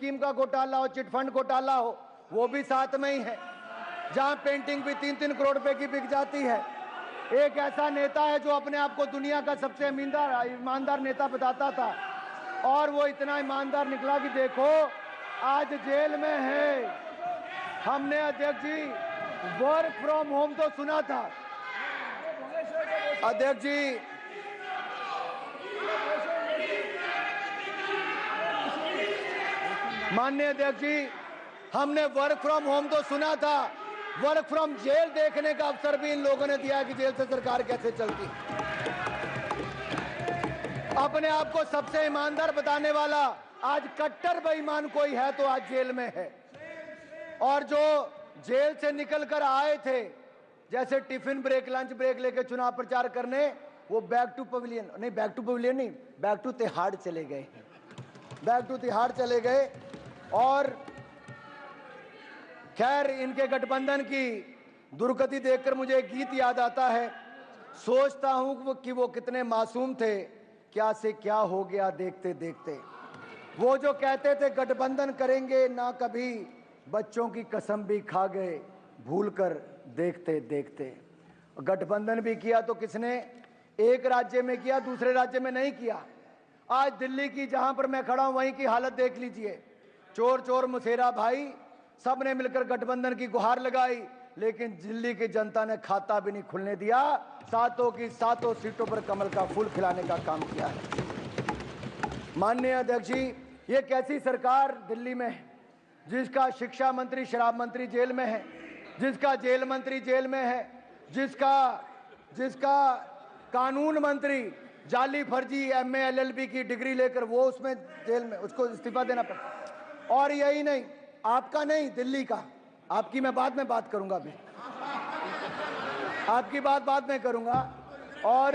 Scheme का घोटाला हो, चिटफंड घोटाला हो, वो भी साथ में ही है। जहां पेंटिंग भी 3-3 करोड़ रुपए की बिक जाती है। एक ऐसा नेता है जो अपने आप को दुनिया का सबसे ईमानदार नेता बताता था, और वो इतना ईमानदार निकला कि देखो आज जेल में है। हमने अध्यक्ष जी वर्क फ्रॉम होम तो सुना था अध्यक्ष जी, माननीय अध्यक्ष जी, हमने वर्क फ्रॉम होम तो सुना था, वर्क फ्रॉम जेल देखने का अवसर भी इन लोगों ने दिया कि जेल से सरकार कैसे चलती। अपने आप को सबसे ईमानदार बताने वाला आज कट्टर बेईमान कोई है तो आज जेल में है। और जो जेल से निकल कर आए थे, जैसे टिफिन ब्रेक, लंच ब्रेक लेके चुनाव प्रचार करने, वो बैक टू पवेलियन नहीं, बैक टू तिहाड़ चले गए, बैक टू तिहाड़ चले गए। और खैर इनके गठबंधन की दुर्गति देखकर मुझे एक गीत याद आता है। सोचता हूं कि वो कितने मासूम थे, क्या से क्या हो गया देखते देखते। वो जो कहते थे गठबंधन करेंगे ना कभी, बच्चों की कसम भी खा गए भूलकर देखते देखते। गठबंधन भी किया तो किसने, एक राज्य में किया, दूसरे राज्य में नहीं किया। आज दिल्ली की जहां पर मैं खड़ा हूं वहीं की हालत देख लीजिए। चोर चोर मुसेरा भाई, सबने मिलकर गठबंधन की गुहार लगाई, लेकिन दिल्ली की जनता ने खाता भी नहीं खुलने दिया। सातों की सातों सीटों पर कमल का फूल खिलाने का काम किया है। माननीय अध्यक्ष जी, ये कैसी सरकार दिल्ली में है जिसका शिक्षा मंत्री शराब मंत्री जेल में है, जिसका जेल मंत्री जेल में है, जिसका कानून मंत्री जाली फर्जी MA LLB की डिग्री लेकर वो उसमें जेल में, उसको इस्तीफा देना पड़ा। और यही नहीं, आपका नहीं, दिल्ली का, आपकी मैं बाद में बात करूंगा, अभी आपकी बात बाद में करूंगा। और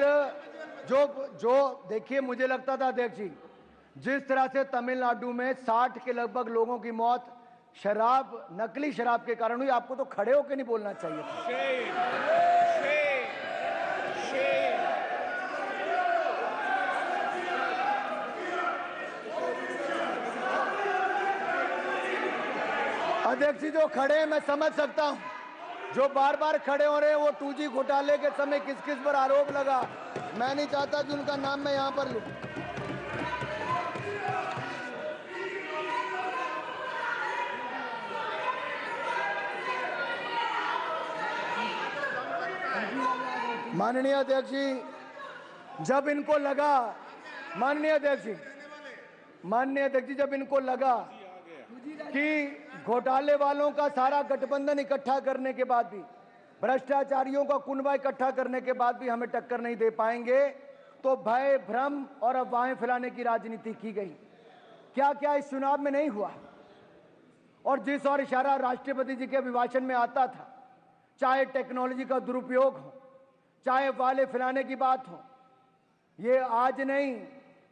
जो देखिए, मुझे लगता था अध्यक्ष जी, जिस तरह से तमिलनाडु में 60 के लगभग लोगों की मौत शराब, नकली शराब के कारण हुई, आपको तो खड़े होकर नहीं बोलना चाहिए था। अध्यक्ष जी, जो खड़े हैं मैं समझ सकता हूं, जो बार बार खड़े हो रहे हैं वो 2G घोटाले के समय किस किस पर आरोप लगा, मैं नहीं चाहता कि उनका नाम मैं यहां पर लूं। माननीय अध्यक्ष जी, जब इनको लगा, माननीय अध्यक्ष जी, जब इनको लगा कि घोटाले वालों का सारा गठबंधन इकट्ठा करने के बाद भी, भ्रष्टाचारियों का कुनबा इकट्ठा करने के बाद भी हमें टक्कर नहीं दे पाएंगे, तो भय, भ्रम और अफवाहें फैलाने की राजनीति की गई। क्या क्या इस चुनाव में नहीं हुआ। और जिस और इशारा राष्ट्रपति जी के अभिभाषण में आता था, चाहे टेक्नोलॉजी का दुरुपयोग हो, चाहे वाले फैलाने की बात हो, ये आज नहीं,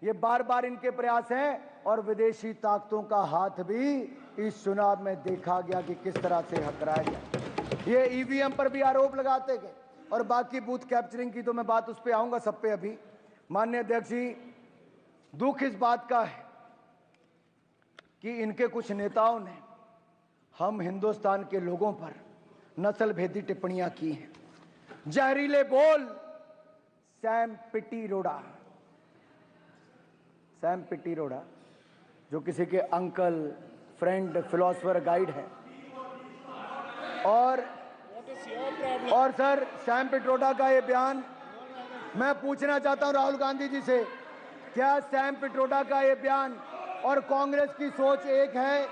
ये बार बार इनके प्रयास हैं। और विदेशी ताकतों का हाथ भी इस चुनाव में देखा गया कि किस तरह से हकराया गया। ये EVM पर भी आरोप लगाते गए, और बाकी बूथ कैप्चरिंग की तो मैं बात उस पर आऊंगा, सब पे अभी। माननीय अध्यक्ष जी, दुख इस बात का है कि इनके कुछ नेताओं ने हम हिंदुस्तान के लोगों पर नस्ल भेदी टिप्पणियां की हैं। जहरीले बोल, सैम पिटीरोड़ा जो किसी के अंकल, फ्रेंड, फिलोसफर, गाइड है। और सर, सैम पिट्रोडा का ये बयान, मैं पूछना चाहता हूं राहुल गांधी जी से, क्या सैम पिट्रोडा का ये बयान और कांग्रेस की सोच एक है?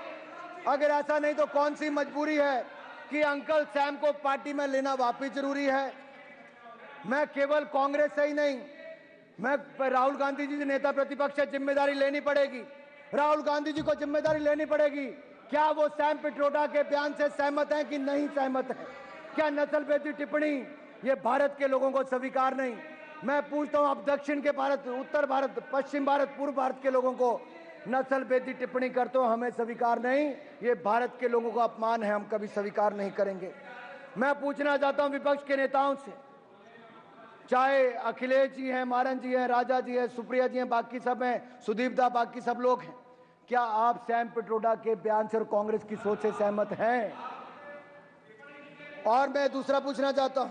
अगर ऐसा नहीं तो कौन सी मजबूरी है कि अंकल सैम को पार्टी में लेना वापिस जरूरी है? मैं केवल कांग्रेस से ही नहीं, मैं राहुल गांधी जी नेता प्रतिपक्ष से जिम्मेदारी लेनी पड़ेगी, राहुल गांधी जी को जिम्मेदारी लेनी पड़ेगी। क्या वो सैम पिट्रोडा के बयान से सहमत हैं कि नहीं सहमत है? क्या नस्लभेदी टिप्पणी ये भारत के लोगों को स्वीकार नहीं? मैं पूछता हूं, आप दक्षिण के भारत, उत्तर भारत, पश्चिम भारत, पूर्व भारत के लोगों को नस्लभेदी टिप्पणी करते हो, हमें स्वीकार नहीं। ये भारत के लोगों का अपमान है, हम कभी स्वीकार नहीं करेंगे। मैं पूछना चाहता हूं विपक्ष के नेताओं से, चाहे अखिलेश जी हैं, मारन जी हैं, राजा जी हैं, सुप्रिया जी हैं, बाकी सब हैं, सुदीप दा, बाकी सब लोग हैं, क्या आप सैम पिट्रोडा के बयान से और कांग्रेस की सोच से सहमत हैं? और मैं दूसरा पूछना चाहता हूं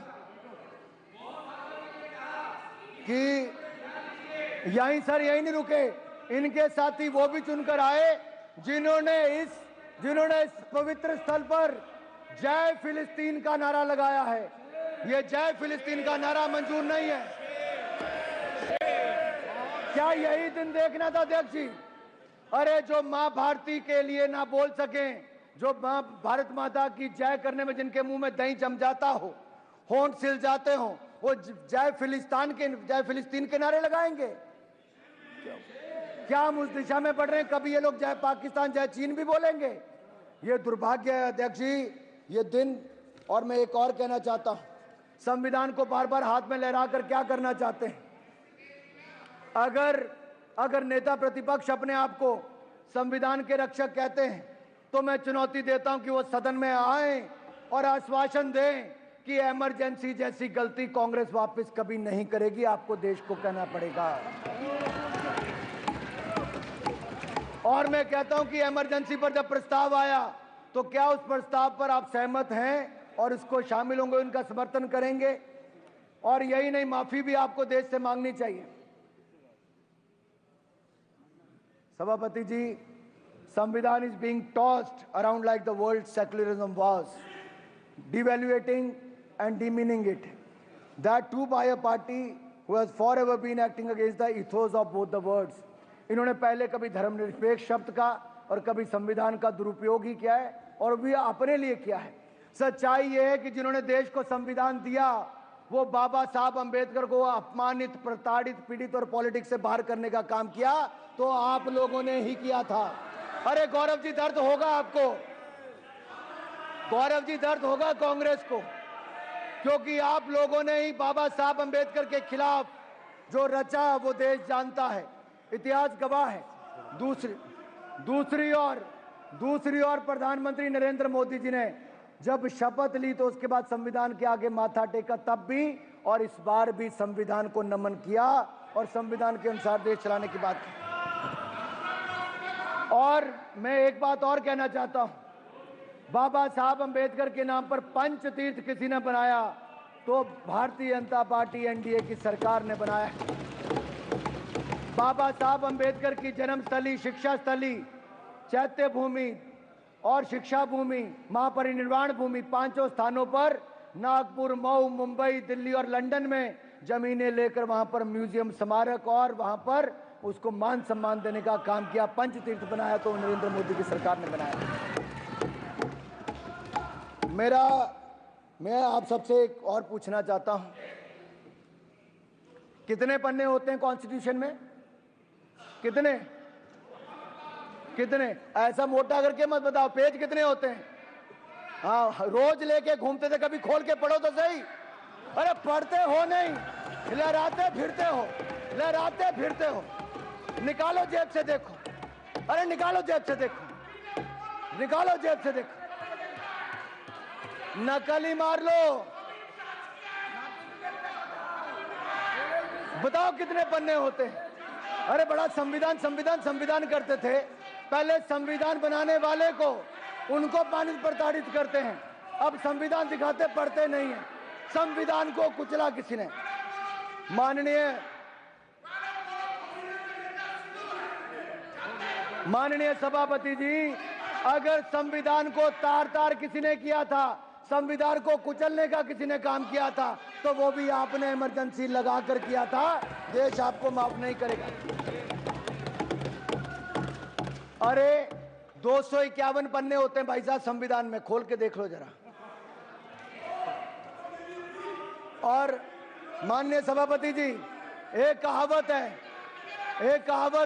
कि यहीं नहीं रुके, इनके साथी वो भी चुनकर आए जिन्होंने इस पवित्र स्थल पर जय फिलिस्तीन का नारा लगाया है। ये जय फिलिस्तीन का नारा मंजूर नहीं है। क्या यही दिन देखना था अध्यक्ष जी? अरे जो मां भारती के लिए ना बोल सकें, जो मां भारत माता की जय करने में जिनके मुंह में दही जम जाता हो, होंठ सिल जाते हो, वो जय फिलिस्तीन के नारे लगाएंगे? क्या हम उस दिशा में बढ़ रहे हैं? कभी ये लोग जय पाकिस्तान जय चीन भी बोलेंगे? ये दुर्भाग्य है अध्यक्ष जी, ये दिन। और मैं एक और कहना चाहता हूं, संविधान को बार बार हाथ में लहराकर क्या करना चाहते हैं? अगर नेता प्रतिपक्ष अपने आप को संविधान के रक्षक कहते हैं तो मैं चुनौती देता हूं कि वो सदन में आए और आश्वासन दें कि इमरजेंसी जैसी गलती कांग्रेस वापस कभी नहीं करेगी। आपको देश को कहना पड़ेगा। और मैं कहता हूं कि इमरजेंसी पर जब प्रस्ताव आया तो क्या उस प्रस्ताव पर आप सहमत हैं और इसको शामिल होंगे, उनका समर्थन करेंगे? और यही नहीं, माफी भी आपको देश से मांगनी चाहिए। सभापति जी, संविधान is being tossed around like the world secularism was, devaluating and demeaning it, that too by a party who has forever been acting against the ethos of both the words. इन्होंने पहले कभी धर्मनिरपेक्ष शब्द का और कभी संविधान का दुरुपयोग ही किया है, और भी अपने लिए किया है। सच्चाई यह है कि जिन्होंने देश को संविधान दिया वो बाबा साहब अंबेडकर को अपमानित, प्रताड़ित, पीड़ित और पॉलिटिक्स से बाहर करने का काम किया तो आप लोगों ने ही किया था। अरे गौरव जी, दर्द होगा आपको, गौरव जी, दर्द होगा कांग्रेस को, क्योंकि आप लोगों ने ही बाबा साहब अंबेडकर के खिलाफ जो रचा वो देश जानता है, इतिहास गवाह है। दूसरी ओर प्रधानमंत्री नरेंद्र मोदी जी ने जब शपथ ली तो उसके बाद संविधान के आगे माथा टेका, तब भी और इस बार भी संविधान को नमन किया और संविधान के अनुसार देश चलाने की बात की। और मैं एक बात और कहना चाहता हूं, बाबा साहब अंबेडकर के नाम पर पंच तीर्थ किसी ने बनाया तो भारतीय जनता पार्टी एनडीए की सरकार ने बनाया। बाबा साहब अंबेडकर की जन्मस्थली, शिक्षा स्थली, चैत्य भूमि और शिक्षा भूमि, महापरिनिर्वाण भूमि, पांचों स्थानों पर नागपुर, मऊ, मुंबई, दिल्ली और लंदन में जमीनें लेकर वहां पर म्यूजियम, स्मारक और वहां पर उसको मान सम्मान देने का काम किया। पंच तीर्थ बनाया तो नरेंद्र मोदी की सरकार ने बनाया। मैं आप सबसे एक और पूछना चाहता हूं, कितने पन्ने होते हैं कॉन्स्टिट्यूशन में? कितने? ऐसा मोटा करके मत बताओ, पेज कितने होते हैं? हाँ, रोज लेके घूमते थे, कभी खोल के पढ़ो तो सही। अरे पढ़ते हो नहीं, लहराते फिरते हो। निकालो जेब से देखो, अरे निकालो जेब से देखो, नकल ही मार लो। बताओ कितने पन्ने होते हैं? अरे बड़ा संविधान करते थे। पहले संविधान बनाने वाले को उनको प्रताड़ित करते हैं, अब संविधान दिखाते, पढ़ते नहीं है। संविधान को कुचला किसी ने। माननीय सभापति जी, अगर संविधान को तार किसी ने किया था, संविधान को कुचलने का किसी ने काम किया था, तो वो भी आपने इमरजेंसी लगाकर किया था। देश आपको माफ नहीं करेगा। अरे 251 पन्ने होते हैं भाई साहब संविधान में, खोल के देख लो जरा। और माननीय सभापति जी, एक कहावत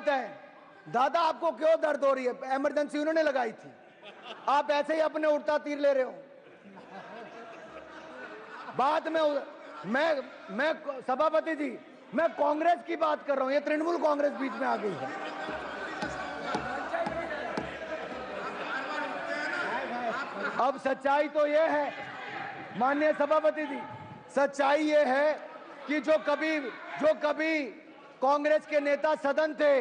है, दादा आपको क्यों दर्द हो रही है? इमरजेंसी उन्होंने लगाई थी, आप ऐसे ही अपने उड़ता तीर ले रहे हो। बाद में मैं सभापति जी, मैं कांग्रेस की बात कर रहा हूं, ये तृणमूल कांग्रेस बीच में आ गई है। अब सच्चाई तो ये है माननीय सभापति जी, सच्चाई ये है कि जो कभी कांग्रेस के नेता सदन थे,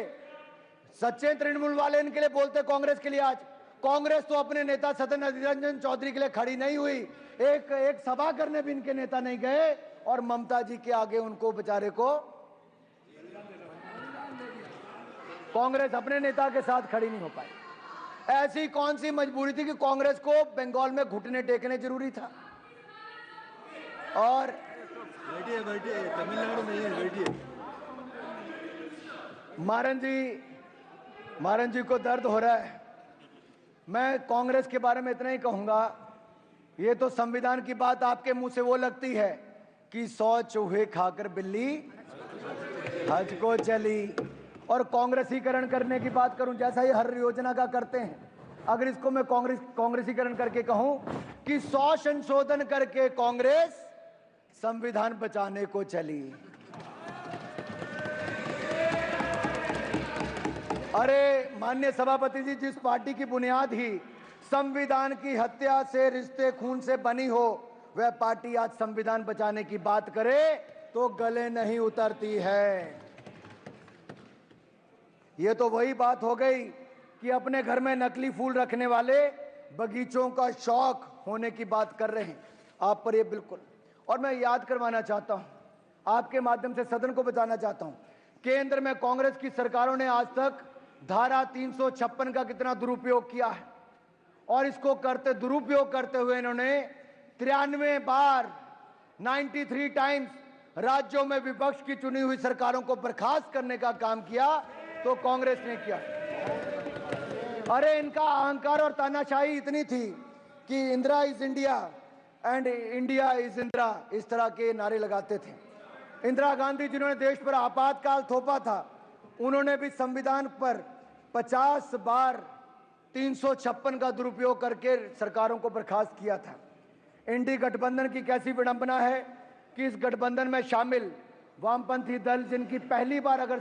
सच्चे तृणमूल वाले इनके लिए बोलते कांग्रेस के लिए। आज कांग्रेस तो अपने नेता सदन अधीर रंजन चौधरी के लिए खड़ी नहीं हुई, एक सभा करने भी इनके नेता नहीं गए, और ममता जी के आगे उनको बेचारे को कांग्रेस अपने नेता के साथ खड़ी नहीं हो पाई। ऐसी कौन सी मजबूरी थी कि कांग्रेस को बंगाल में घुटने टेकने जरूरी था? और बैठिए तमिलनाडु में है, बैठिए। मारन जी को दर्द हो रहा है। मैं कांग्रेस के बारे में इतना ही कहूंगा, ये तो संविधान की बात आपके मुंह से वो लगती है कि 100 चूहे खाकर बिल्ली हज को चली, और कांग्रेसीकरण करने की बात करूं जैसा ये हर योजना का करते हैं, अगर इसको मैं कांग्रेसीकरण करके कहूं कि 100 संशोधन करके कांग्रेस संविधान बचाने को चली। अरे माननीय सभापति जी, जिस पार्टी की बुनियाद ही संविधान की हत्या से, रिश्ते खून से बनी हो, वह पार्टी आज संविधान बचाने की बात करे तो गले नहीं उतरती है। यह तो वही बात हो गई कि अपने घर में नकली फूल रखने वाले बगीचों का शौक होने की बात कर रहे हैं आप पर, ये बिल्कुल। और मैं याद करवाना चाहता हूं, आपके माध्यम से सदन को बताना चाहता हूं, केंद्र में कांग्रेस की सरकारों ने आज तक धारा 356 का कितना दुरुपयोग किया है, और इसको दुरुपयोग करते हुए इन्होंने 93 बार 93 टाइम्स राज्यों में विपक्ष की चुनी हुई सरकारों को बर्खास्त करने का काम किया, तो कांग्रेस ने किया। अरे इनका अहंकार और तानाशाही इतनी थी कि Indira is India and India is Indira, इस तरह के नारे लगाते थे। इंदिरा गांधी जिन्होंने देश पर आपातकाल थोपा था, उन्होंने भी संविधान पर 50 बार 356 का दुरुपयोग करके सरकारों को बर्खास्त किया था। इंडी गठबंधन की कैसी विडंबना है कि इस गठबंधन में शामिल वामपंथी दल, जिनकी पहली बार अगर